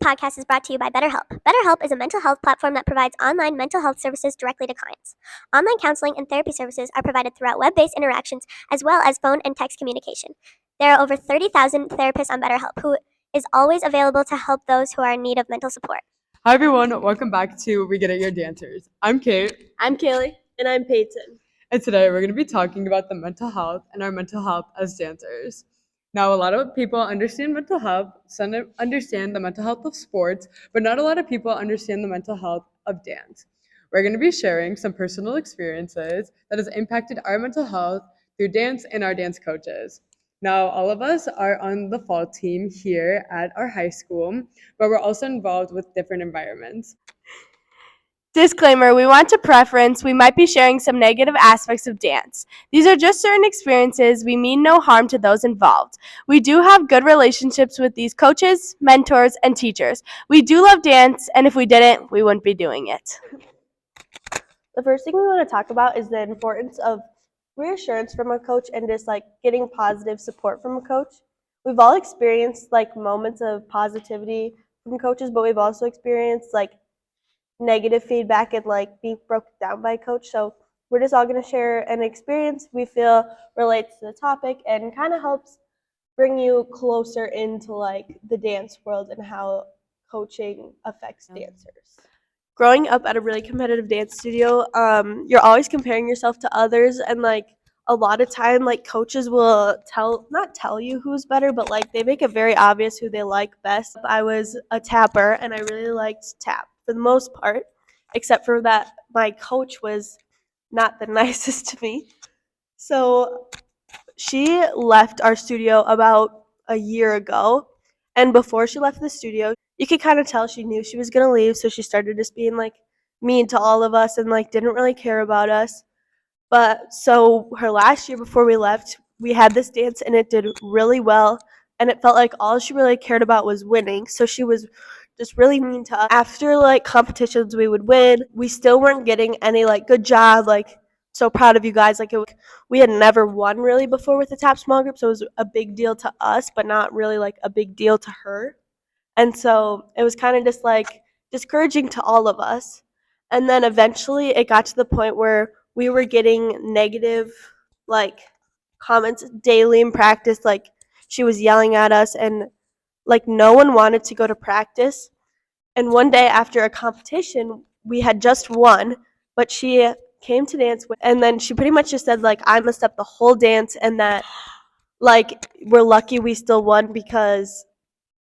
podcast is brought to you by BetterHelp. BetterHelp is a mental health platform that provides online mental health services directly to clients. Online counseling and therapy services are provided throughout web-based interactions as well as phone and text communication. There are over 30,000 therapists on BetterHelp who is always available to help those who are in need of mental support. Hi everyone, welcome back to We Get It, Your Dancers. I'm Kate. I'm Kaylee. And I'm Peyton. And today we're going to be talking about the mental health and our mental health as dancers. Now, a lot of people understand mental health, some understand the mental health of sports, but not a lot of people understand the mental health of dance. We're going to be sharing some personal experiences that has impacted our mental health through dance and our dance coaches. Now, all of us are on the fall team here at our high school, but we're also involved with different environments. Disclaimer, we want to preference we might be sharing some negative aspects of dance. These are just certain experiences. We mean no harm to those involved. We do have good relationships with these coaches, mentors, and teachers. We do love dance, and if we didn't, we wouldn't be doing it. The first thing we want to talk about is the importance of reassurance from a coach and just like getting positive support from a coach. We've all experienced like moments of positivity from coaches, but we've also experienced like negative feedback and like being broken down by a coach. So we're just all going to share an experience we feel relates to the topic and kind of helps bring you closer into like the dance world and how coaching affects dancers. Growing up at a really competitive dance studio, you're always comparing yourself to others, and like a lot of time like coaches will not tell you who's better, but like they make it very obvious who they like best. I was a tapper and I really liked tap for the most part, except for that my coach was not the nicest to me. So she left our studio about a year ago, and before she left the studio, you could kind of tell she knew she was going to leave, so she started just being like mean to all of us and like didn't really care about us. But so her last year before we left, we had this dance and it did really well, and it felt like all she really cared about was winning. So she was just really mean to us. After like competitions we would win, we still weren't getting any like good job, like so proud of you guys. Like we had never won really before with the tap small group, so it was a big deal to us, but not really like a big deal to her. And so it was kind of just like discouraging to all of us. And then eventually it got to the point where we were getting negative like comments daily in practice. Like she was yelling at us and like no one wanted to go to practice. And one day after a competition, we had just won, but she came to dance with, and then she pretty much just said like I messed up the whole dance and that like we're lucky we still won because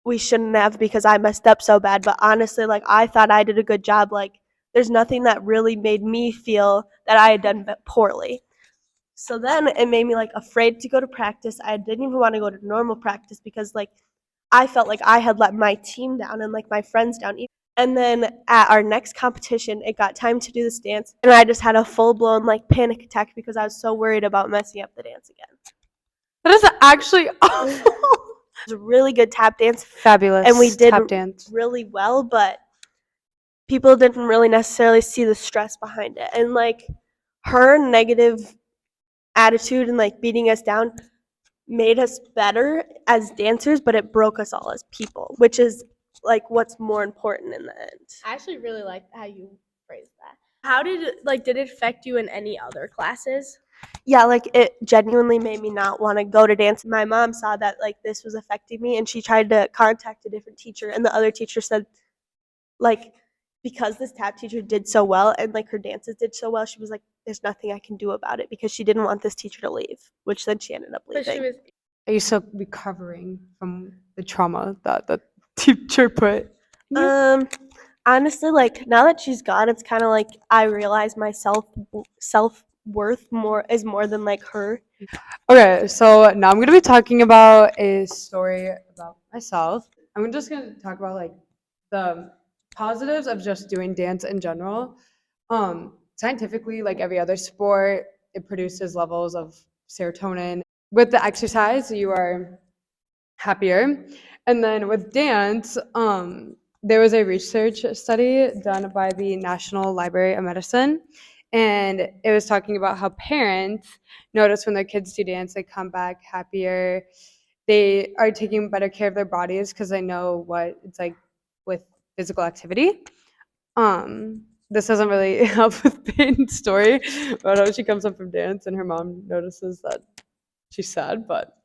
we shouldn't have because I messed up so bad. But honestly, like I thought I did a good job. Like there's nothing that really made me feel that I had done poorly. So then it made me like afraid to go to practice. I didn't even want to go to normal practice because like I felt like I had let my team down and like my friends down. And then at our next competition, it got time to do this dance, and I just had a full blown like panic attack because I was so worried about messing up the dance again. That is actually awful. It was a really good tap dance. Fabulous. And we did tap dance. really well, but people didn't really necessarily see the stress behind it. And like her negative attitude and like beating us down made us better as dancers, but it broke us all as people, which is like what's more important in the end. I actually really like how you phrased that. How did it affect you in any other classes? Yeah, like it genuinely made me not want to go to dance. My mom saw that like this was affecting me and she tried to contact a different teacher, and the other teacher said like because this tap teacher did so well and like her dances did so well, she was like there's nothing I can do about it because she didn't want this teacher to leave, which then she ended up leaving. Are you still recovering from the trauma that the teacher put? Honestly, like now that she's gone, it's kind of like I realize my self-worth is more than like her. Okay, so now I'm going to be talking about a story about myself. I'm just going to talk about like the positives of just doing dance in general. Scientifically, like every other sport, it produces levels of serotonin. With the exercise, you are happier. And then with dance, there was a research study done by the National Library of Medicine, and it was talking about how parents notice when their kids do dance, they come back happier. They are taking better care of their bodies because they know what it's like with physical activity. This doesn't really help with Peyton's story about how she comes up from dance and her mom notices that she's sad, but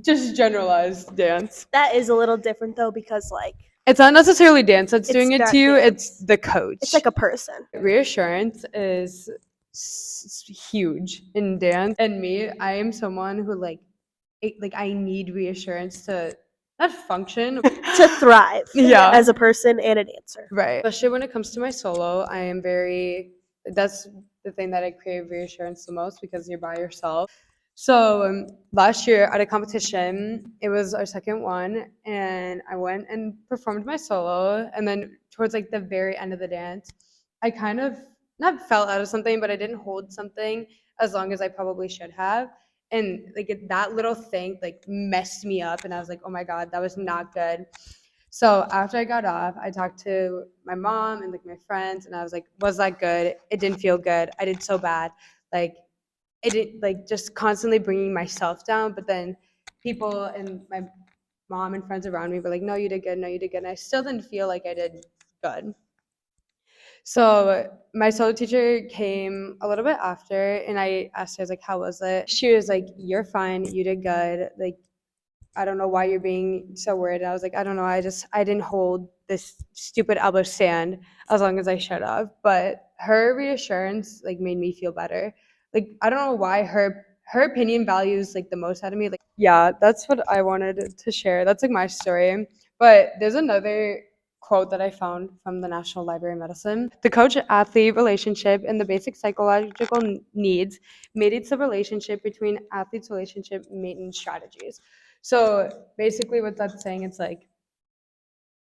just generalized dance. That is a little different though because like It's not necessarily dance that's It's doing it not to you, dance. it's the coach. it's like a person. Reassurance is huge in dance. And me, I am someone who I need reassurance to not function. To thrive Yeah. as a person and a dancer. Right. Especially when it comes to my solo, I am that's the thing that I crave reassurance the most because you're by yourself. So last year at a competition, it was our second one, and I went and performed my solo. And then towards like the very end of the dance, I kind of not fell out of something, but I didn't hold something as long as I probably should have. And that little thing like messed me up, and I was like, oh my God, that was not good. So after I got off, I talked to my mom and like my friends, and I was like, "Was that good? It didn't feel good. I did so bad. Like, it did like just constantly bringing myself down." But then people and my mom and friends around me were like, "No, you did good. No, you did good." And I still didn't feel like I did good. So my solo teacher came a little bit after, and I asked her, I was like, "How was it?" She was like, "You're fine. You did good. Like, I don't know why you're being so worried." And I was like, I don't know. I didn't hold this stupid elbow stand as long as I should have. But her reassurance like made me feel better. Like, I don't know why her opinion values like the most out of me. Like, yeah, that's what I wanted to share. That's like my story. But there's another quote that I found from the National Library of Medicine. The coach-athlete relationship and the basic psychological needs mediates the relationship between athletes' relationship maintenance strategies. So basically what that's saying, it's like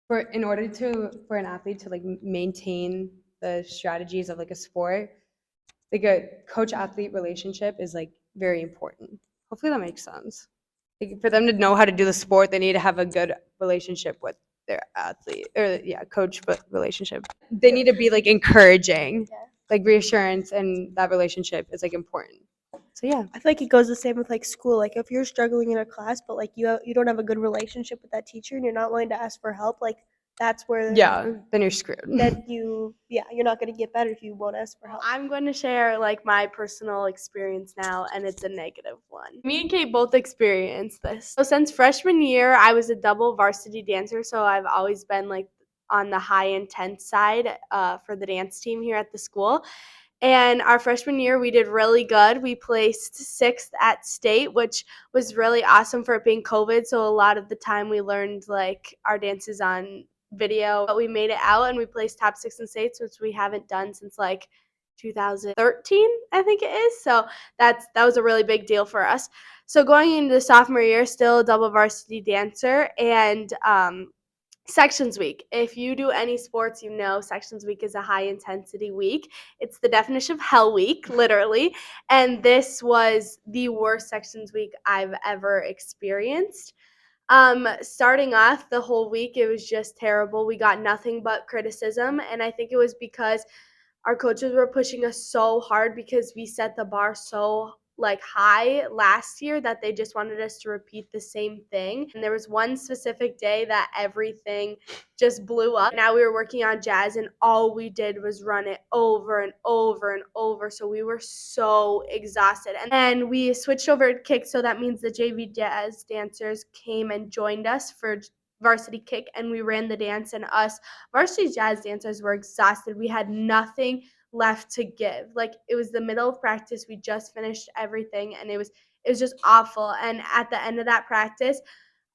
for an athlete to like maintain the strategies of like a sport, like a coach athlete relationship is like very important. Hopefully that makes sense. Like for them to know how to do the sport, they need to have a good relationship with their athlete or coach relationship. They need to be like encouraging, like reassurance, and that relationship is like important. So yeah. I feel like it goes the same with like school. Like if you're struggling in a class, but like you don't have a good relationship with that teacher and you're not willing to ask for help, like that's where Yeah, then you're screwed. you're not going to get better if you won't ask for help. I'm going to share like my personal experience now, and it's a negative one. Me and Kate both experienced this. So since freshman year, I was a double varsity dancer, so I've always been like on the high intense side for the dance team here at the school. And our freshman year, we did really good. We placed 6th at state, which was really awesome for it being COVID. So a lot of the time we learned like our dances on video, but we made it out and we placed top 6 in states, which we haven't done since like 2013, I think it is. So that was a really big deal for us. So going into the sophomore year, still a double varsity dancer, and Sections week. If you do any sports, you know sections week is a high intensity week. It's the definition of hell week, literally. And this was the worst sections week I've ever experienced. Starting off the whole week, it was just terrible. We got nothing but criticism. And I think it was because our coaches were pushing us so hard because we set the bar so like high last year that they just wanted us to repeat the same thing. And there was one specific day that everything just blew up. Now we were working on jazz and all we did was run it over and over and over. So we were so exhausted. And then we switched over to kick. So that means the JV jazz dancers came and joined us for varsity kick, and we ran the dance, and us varsity jazz dancers were exhausted. We had nothing left to give. Like it was the middle of practice, we just finished everything, and it was just awful. And at the end of that practice,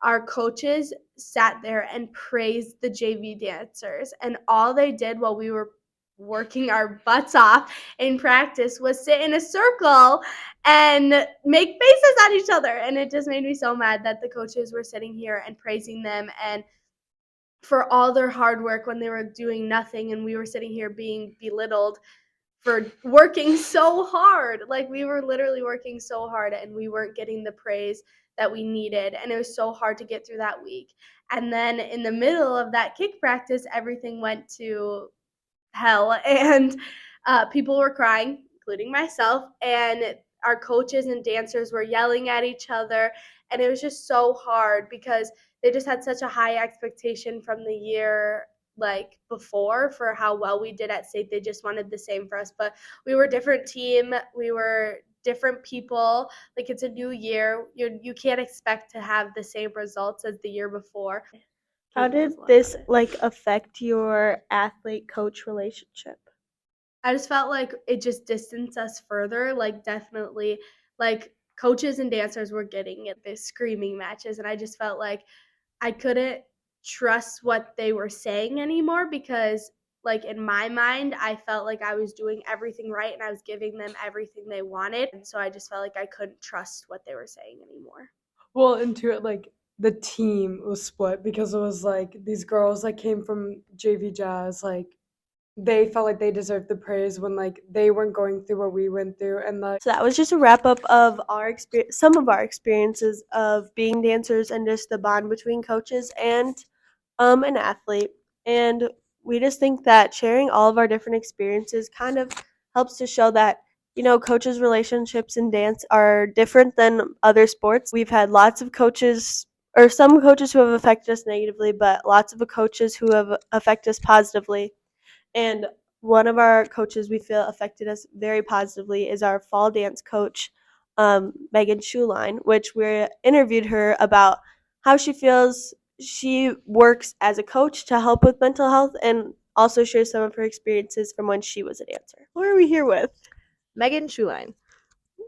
our coaches sat there and praised the JV dancers, and all they did while we were working our butts off in practice was sit in a circle and make faces at each other. And it just made me so mad that the coaches were sitting here and praising them and for all their hard work when they were doing nothing, and we were sitting here being belittled for working so hard. Like we were literally working so hard and we weren't getting the praise that we needed, and it was so hard to get through that week. And then in the middle of that kick practice, everything went to hell, and people were crying, including myself, and our coaches and dancers were yelling at each other, and it was just so hard because they just had such a high expectation from the year like before for how well we did at state. They just wanted the same for us, but we were a different team. We were different people. Like, it's a new year. You can't expect to have the same results as the year before. How Kate knows did a lot this about it. like affect your athlete coach relationship? I just felt like it just distanced us further. Like, definitely, like, coaches and dancers were getting at the screaming matches, and I just felt like I couldn't trust what they were saying anymore because, like, in my mind, I felt like I was doing everything right and I was giving them everything they wanted. And so I just felt like I couldn't trust what they were saying anymore. Well, into it, like the team was split because it was like these girls that came from JV Jazz, like they felt like they deserved the praise when like they weren't going through what we went through, and like So that was just a wrap up of our experience, some of our experiences of being dancers and just the bond between coaches and an athlete. And we just think that sharing all of our different experiences kind of helps to show that, you know, coaches' relationships in dance are different than other sports. We've had lots of coaches, or some coaches who have affected us negatively, but lots of coaches who have affected us positively. And one of our coaches we feel affected us very positively is our fall dance coach, Megan Schuline, which we interviewed her about how she feels she works as a coach to help with mental health and also share some of her experiences from when she was a dancer. Who are we here with? Megan Schuline.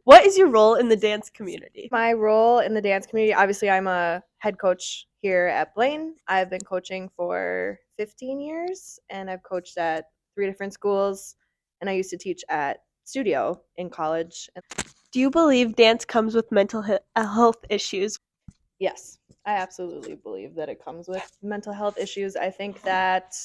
What is your role in the dance community? My role in the dance community, obviously, I'm a head coach here at Blaine. I've been coaching for 15 years, and I've coached at 3 different schools, and I used to teach at Studio in college. Do you believe dance comes with mental health issues? Yes, I absolutely believe that it comes with mental health issues. I think that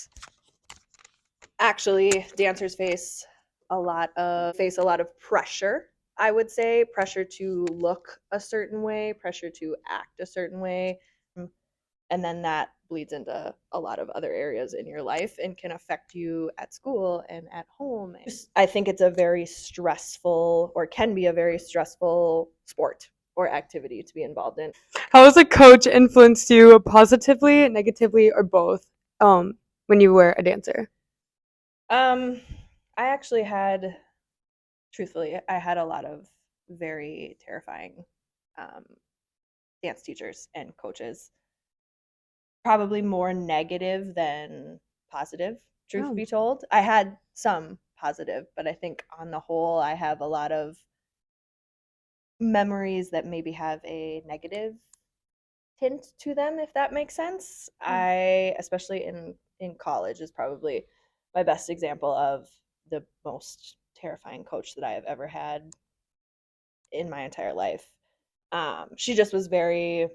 actually dancers face a lot of pressure. I would say pressure to look a certain way, pressure to act a certain way, and then that bleeds into a lot of other areas in your life and can affect you at school and at home. I think it's a very stressful, or can be a very stressful sport or activity to be involved in. how has a coach influenced you positively, negatively, or both when you were a dancer? I actually had, truthfully, I had a lot of very terrifying um, dance teachers and coaches. Probably more negative than positive, truth Oh. be told. I had some positive, but I think on the whole, I have a lot of memories that maybe have a negative tint to them, if that makes sense. I, especially in college, is probably my best example of the most terrifying coach that I have ever had in my entire life. She just was very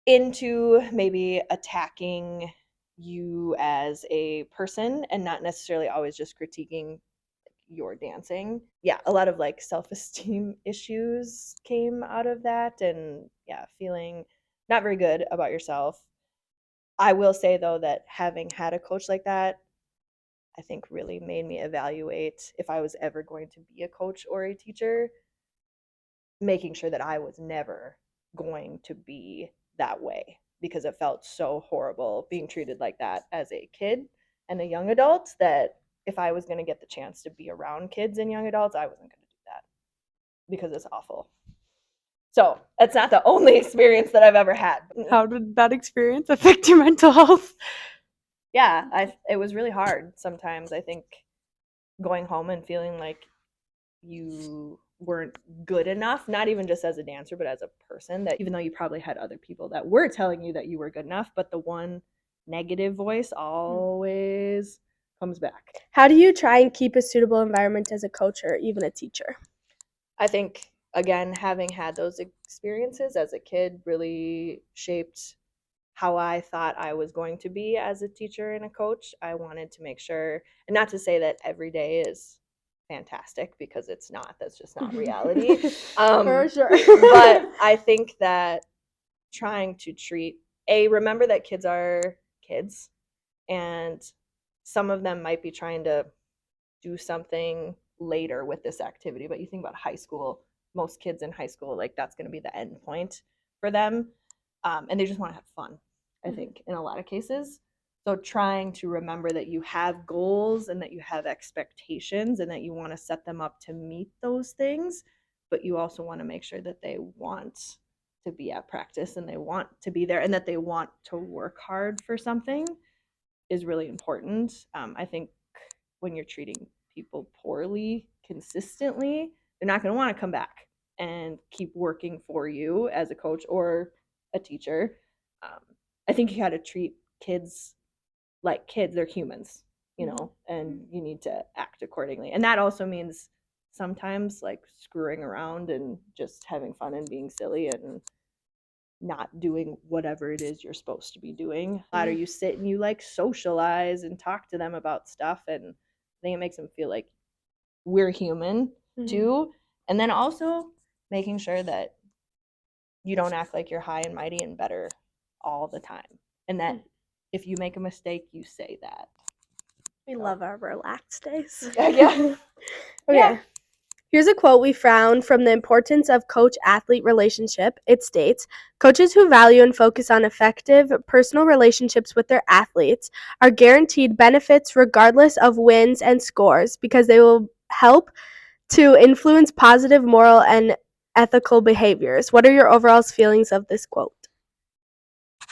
into maybe attacking you as a person and not necessarily always just critiquing your dancing. Yeah, a lot of like self-esteem issues came out of that, and yeah, feeling not very good about yourself. I will say though that having had a coach like that, I think really made me evaluate if I was ever going to be a coach or a teacher, making sure that I was never going to be that way, because it felt so horrible being treated like that as a kid and a young adult, that if I was going to get the chance to be around kids and young adults, I wasn't going to do that because it's awful. So it's not the only experience that I've ever had. How did that experience affect your mental health? Yeah, it was really hard sometimes. I think going home and feeling like you weren't good enough, not even just as a dancer, but as a person, that even though you probably had other people that were telling you that you were good enough, but the one negative voice always comes back. How do you try and keep a suitable environment as a coach or even a teacher? I think, again, having had those experiences as a kid really shaped how I thought I was going to be as a teacher and a coach. I wanted to make sure, and not to say that every day is fantastic, because it's not. That's just not reality. For sure. But I think that trying to remember that kids are kids, and some of them might be trying to do something later with this activity. But you think about high school, most kids in high school, like that's going to be the end point. for them, and they just want to have fun, I think, in a lot of cases. So trying to remember that you have goals and that you have expectations and that you want to set them up to meet those things, but you also want to make sure that they want to be at practice and they want to be there and that they want to work hard for something is really important. I think when you're treating people poorly consistently, they're not going to want to come back and keep working for you as a coach or a teacher. I think you got to treat kids like kids. They're humans, and you need to act accordingly. And that also means sometimes like screwing around and just having fun and being silly and not doing whatever it is you're supposed to be doing. A lot of you sit and you like socialize and talk to them about stuff, and I think it makes them feel like we're human too. And then also making sure that you don't act like you're high and mighty and better all the time, and that if you make a mistake, you say that. We love our relaxed days. Yeah. Okay. Yeah. Here's a quote we found from The Importance of Coach-Athlete Relationship. It states, "Coaches who value and focus on effective personal relationships with their athletes are guaranteed benefits regardless of wins and scores because they will help to influence positive moral and ethical behaviors." What are your overall feelings of this quote?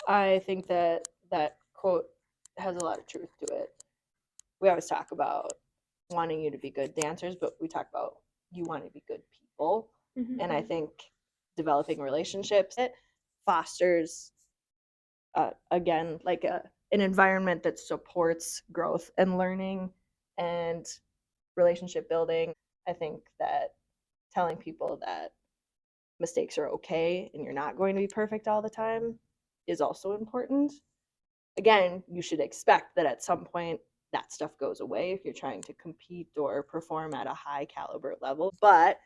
I think that that quote has a lot of truth to it. We always talk about wanting you to be good dancers, but we talk about you want to be good people. And I think developing relationships, it fosters, again, like an environment that supports growth and learning and relationship building. I think that telling people that mistakes are okay and you're not going to be perfect all the time is also important. Again, you should expect that at some point that stuff goes away if you're trying to compete or perform at a high caliber level. But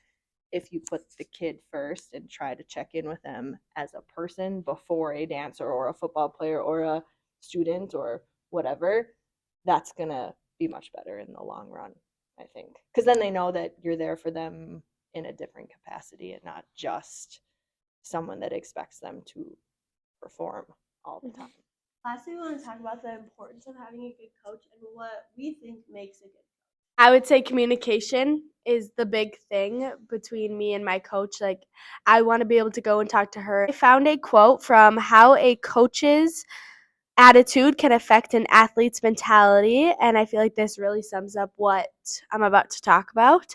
if you put the kid first and try to check in with them as a person before a dancer or a football player or a student or whatever, that's going to be much better in the long run, I think. Because then they know that you're there for them in a different capacity and not just someone that expects them to perform all the time. Lastly, we want to talk about the importance of having a good coach and what we think makes a good coach. I would say communication is the big thing between me and my coach. Like, I want to be able to go and talk to her. I found a quote from How a Coach's Attitude Can Affect an Athlete's Mentality, and I feel like this really sums up what I'm about to talk about.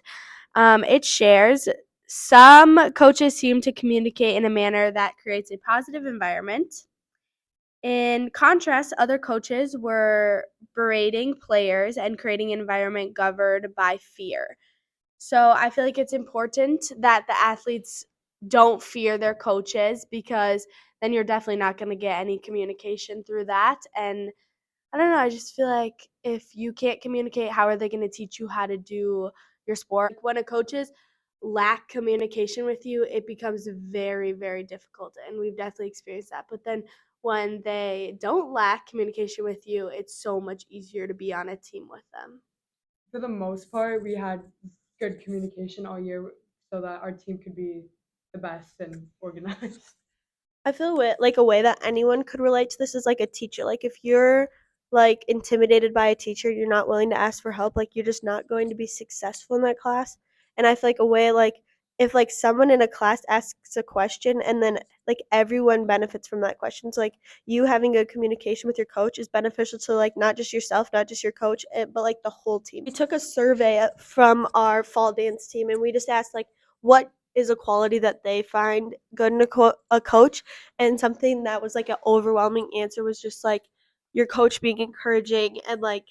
It shares, some coaches seem to communicate in a manner that creates a positive environment. In contrast, other coaches were berating players and creating an environment governed by fear. So I feel like it's important that the athletes don't fear their coaches, because then you're definitely not going to get any communication through that. And I don't know, I just feel like if you can't communicate, how are they going to teach you how to do your sport? Like, when a coaches lack communication with you, it becomes very, very difficult. And we've definitely experienced that. But then when they don't lack communication with you, it's so much easier to be on a team with them. For the most part, we had good communication all year so that our team could be the best and organized. I feel like a way that anyone could relate to this is like a teacher. Like if you're like intimidated by a teacher, you're not willing to ask for help, like you're just not going to be successful in that class. And I feel like a way, like if like someone in a class asks a question and then like everyone benefits from that question. So like you having good communication with your coach is beneficial to like not just yourself, not just your coach, but like the whole team. We took a survey from our fall dance team and we just asked like what is a quality that they find good in a coach, and something that was like an overwhelming answer was just like your coach being encouraging and like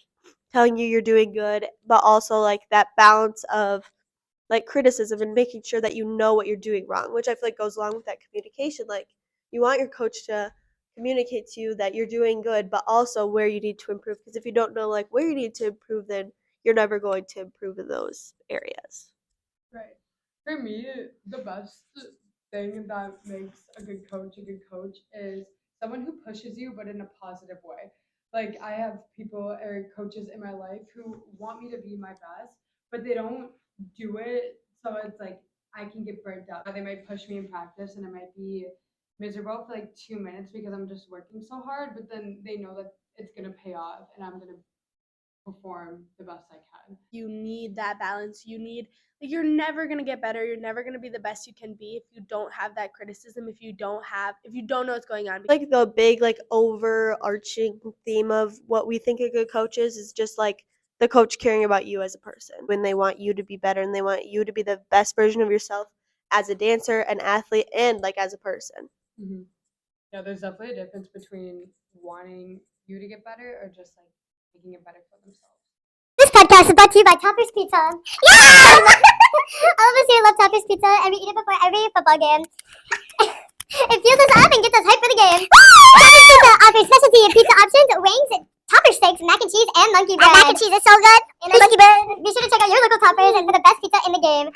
telling you you're doing good, but also like that balance of like criticism and making sure that you know what you're doing wrong, which I feel like goes along with that communication. Like you want your coach to communicate to you that you're doing good, but also where you need to improve, because if you don't know like where you need to improve, then you're never going to improve in those areas. Right. For me, the best thing that makes a good coach is someone who pushes you, but in a positive way. Like, I have people or coaches in my life who want me to be my best, but they don't do it. So it's like I can get burnt out. They might push me in practice and it might be miserable for like 2 minutes because I'm just working so hard, but then they know that it's gonna pay off and I'm gonna perform the best I can. You need that balance. You need, like, you're never going to get better. You're never going to be the best you can be if you don't have that criticism, if you don't know what's going on. Like the big like overarching theme of what we think a good coach is just like the coach caring about you as a person. When they want you to be better and they want you to be the best version of yourself as a dancer, an athlete, and like as a person. Mm-hmm. Yeah, there's definitely a difference between wanting you to get better or just like making it better for themselves. This podcast is brought to you by Toppers Pizza. Yeah! All of us here love Toppers Pizza, and we eat it before every football game. It fuels us up and gets us hyped for the game. Toppers Pizza offers specialty pizza options, wings, topper steaks, mac and cheese, and monkey bread. Mac and cheese is so good. And monkey bread. Be sure to check out your local Toppers and for the best pizza in the game.